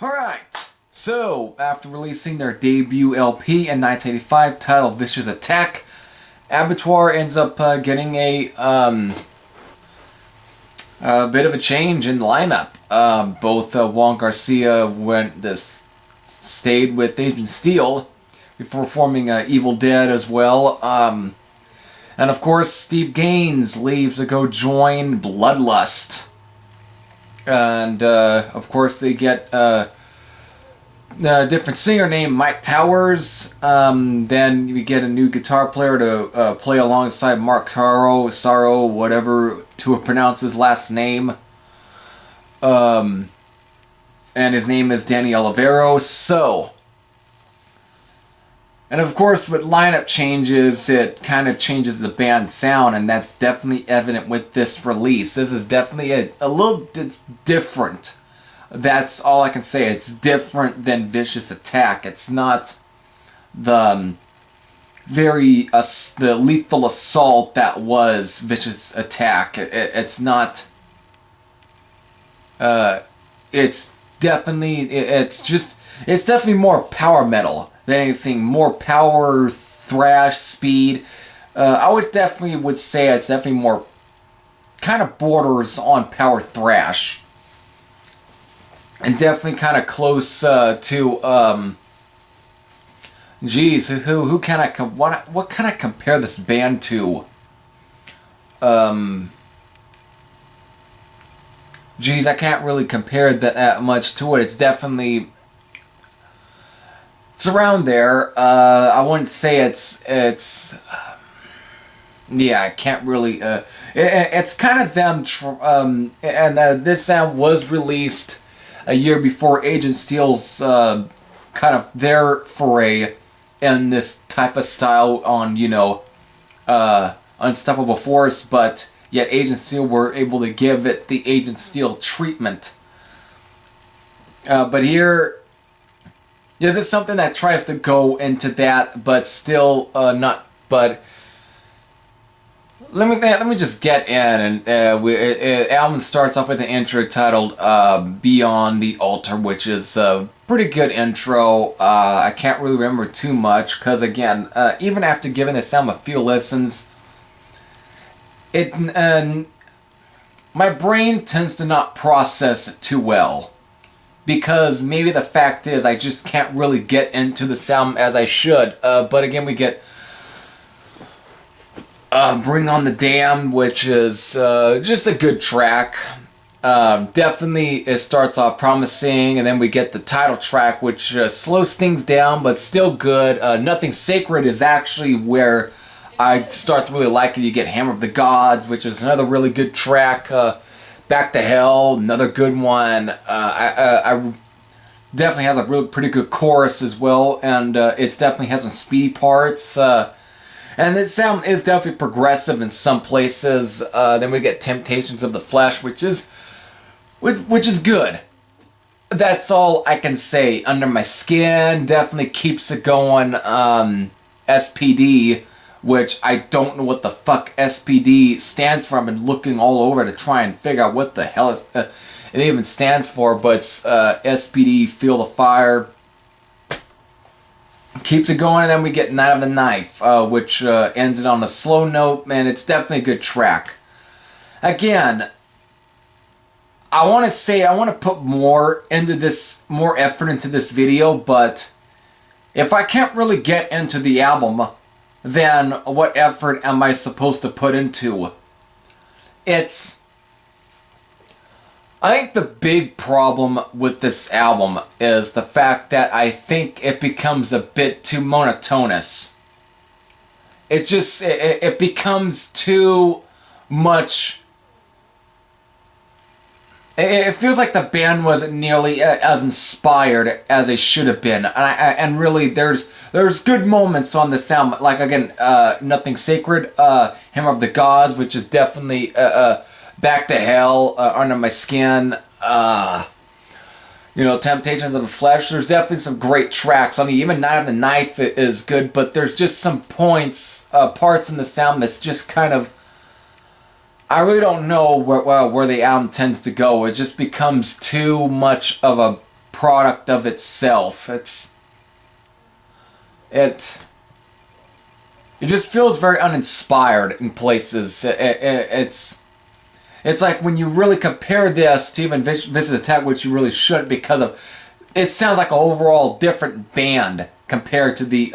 Alright, so after releasing their debut LP in 1985 titled Vicious Attack, Abattoir ends up getting a bit of a change in lineup. Both Juan Garcia stayed with Agent Steel before forming Evil Dead as well. And of course, Steve Gaines leaves to go join Bloodlust. And of course, they get a different singer named Mike Towers. Then we get a new guitar player to play alongside Mark Sorrow, whatever to pronounce his last name. And his name is Danny Olivero. And of course, with lineup changes, it kind of changes the band's sound, and that's definitely evident with this release. This is definitely it's different. That's all I can say. It's different than Vicious Attack. It's not the the lethal assault that was Vicious Attack. It's not. It's definitely more power metal than anything, more power, thrash, speed. I would say it's definitely more kind of borders on power thrash, and definitely kind of close to geez, who can what can I compare this band to? Geez, I can't really compare that much to it. It's definitely. It's around there. I wouldn't say it's yeah, I can't really. It's kind of them. This sound was released a year before Agent Steel's kind of their foray in this type of style on Unstoppable Force, but yet Agent Steel were able to give it the Agent Steel treatment. But here. This is something that tries to go into that, but still not. But let me just get in, and album starts off with an intro titled "Beyond the Altar," which is a pretty good intro. I can't really remember too much because, again, even after giving this album a few listens, my brain tends to not process it too well. Because maybe the fact is I just can't really get into the sound as I should. But again, we get Bring On the Dam, which is just a good track. Definitely it starts off promising, and then we get the title track, which slows things down, but still good. Nothing Sacred is actually where I start to really like it. You get Hammer of the Gods, which is another really good track. Back to Hell, another good one. I definitely has a really pretty good chorus as well, and it definitely has some speedy parts. And this sound is definitely progressive in some places. Then we get Temptations of the Flesh, which is good. That's all I can say. Under My Skin definitely keeps it going. SPD. Which I don't know what the fuck SPD stands for. I've been looking all over to try and figure out what the hell it even stands for. But it's SPD, Feel the Fire. Keeps it going, and then we get Night of the Knife, which ends it on a slow note, and it's definitely a good track. Again, I want to put more effort into this video, but if I can't really get into the album, then what effort am I supposed to put into? I think the big problem with this album is the fact that I think it becomes a bit too monotonous. It becomes too much. It feels like the band wasn't nearly as inspired as they should have been, and really, there's good moments on this album. Like again, Nothing Sacred, Hammer of the Gods, which is definitely Back to Hell, Under My Skin. Temptations of the Flesh. There's definitely some great tracks. I mean, even Night of the Knife is good, but there's just some parts in the sound that's just kind of. I really don't know where the album tends to go. It just becomes too much of a product of itself. It just feels very uninspired in places. It's like when you really compare this to even Vicious Attack, which you really shouldn't, because it sounds like an overall different band compared to the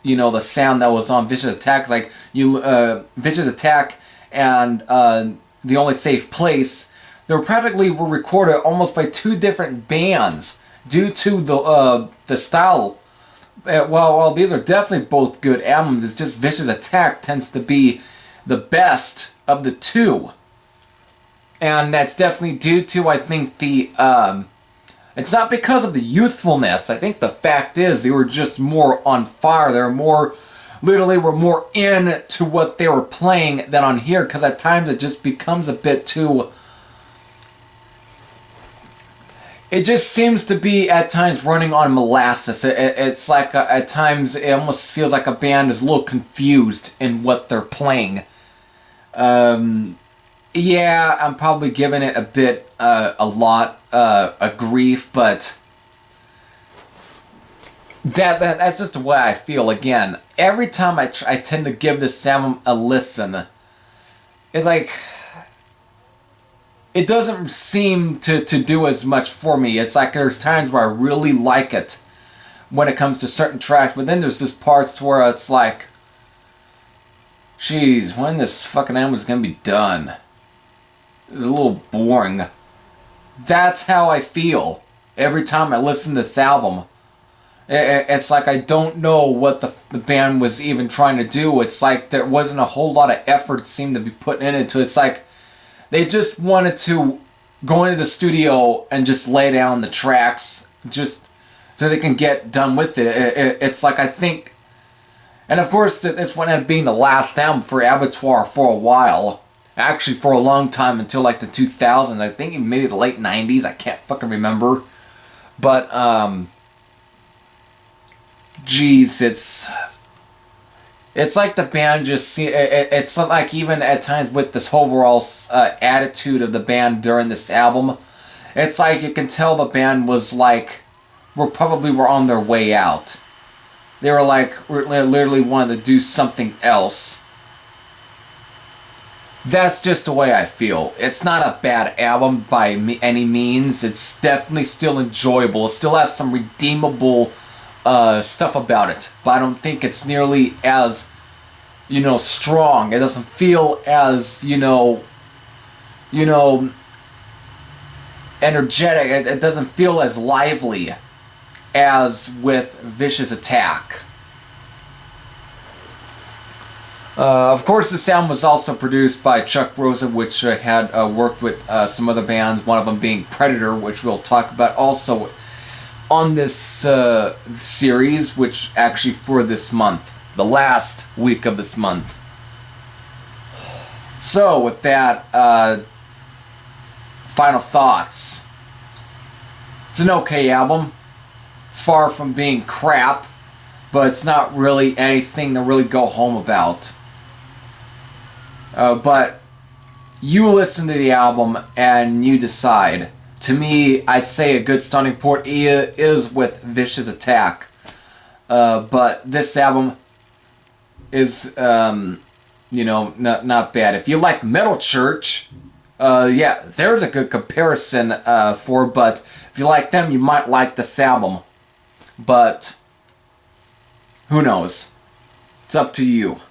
the sound that was on Vicious Attack. Like Vicious Attack and The Only Safe Place, they were recorded almost by two different bands due to the style. While these are definitely both good albums, it's just Vicious Attack tends to be the best of the two. And that's definitely due to, I think, it's not because of the youthfulness. I think the fact is they were just more on fire. They were more into what they were playing than on here, because at times it just becomes a bit too... It just seems to be at times running on molasses. It's like at times it almost feels like a band is a little confused in what they're playing. Yeah, I'm probably giving it a lot of grief, but that's just the way I feel. Again, every time I tend to give this album a listen, it's like it doesn't seem to do as much for me. It's like there's times where I really like it when it comes to certain tracks, but then there's just parts to where it's like, geez, when this fucking album is gonna be done? It's a little boring. That's how I feel every time I listen to this album. It's like I don't know what the band was even trying to do. It's like there wasn't a whole lot of effort seemed to be put into it. It's like they just wanted to go into the studio and just lay down the tracks just so they can get done with it. It's like, I think... And of course, this one ended up being the last album for Abattoir for a while. Actually, for a long time, until like the 2000s. I think maybe the late 90s. I can't fucking remember. But, geez, it's like the band just... It's like even at times with this overall attitude of the band during this album, it's like you can tell the band was like... were on their way out. They were like, literally wanted to do something else. That's just the way I feel. It's not a bad album by any means. It's definitely still enjoyable. It still has some redeemable stuff about it. But I don't think it's nearly as, strong. It doesn't feel as, energetic. It doesn't feel as lively as with Vicious Attack. Of course, this album was also produced by Chuck Rosa, which had worked with some other bands, one of them being Predator, which we'll talk about also on this series, which actually for this month, the last week of this month. So, with that, final thoughts. It's an okay album. It's far from being crap, but it's not really anything to really go home about. But you listen to the album and you decide. To me, I'd say a good starting point is with Vicious Attack. But this album is, not bad. If you like Metal Church, yeah, there's a good comparison but if you like them, you might like this album. But who knows? It's up to you.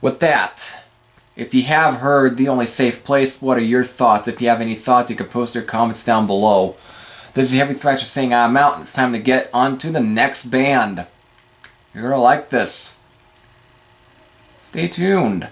With that, if you have heard The Only Safe Place, what are your thoughts? If you have any thoughts, you can post your comments down below. This is Heavy Thrasher saying I'm out, and it's time to get on to the next band. You're gonna like this. Stay tuned.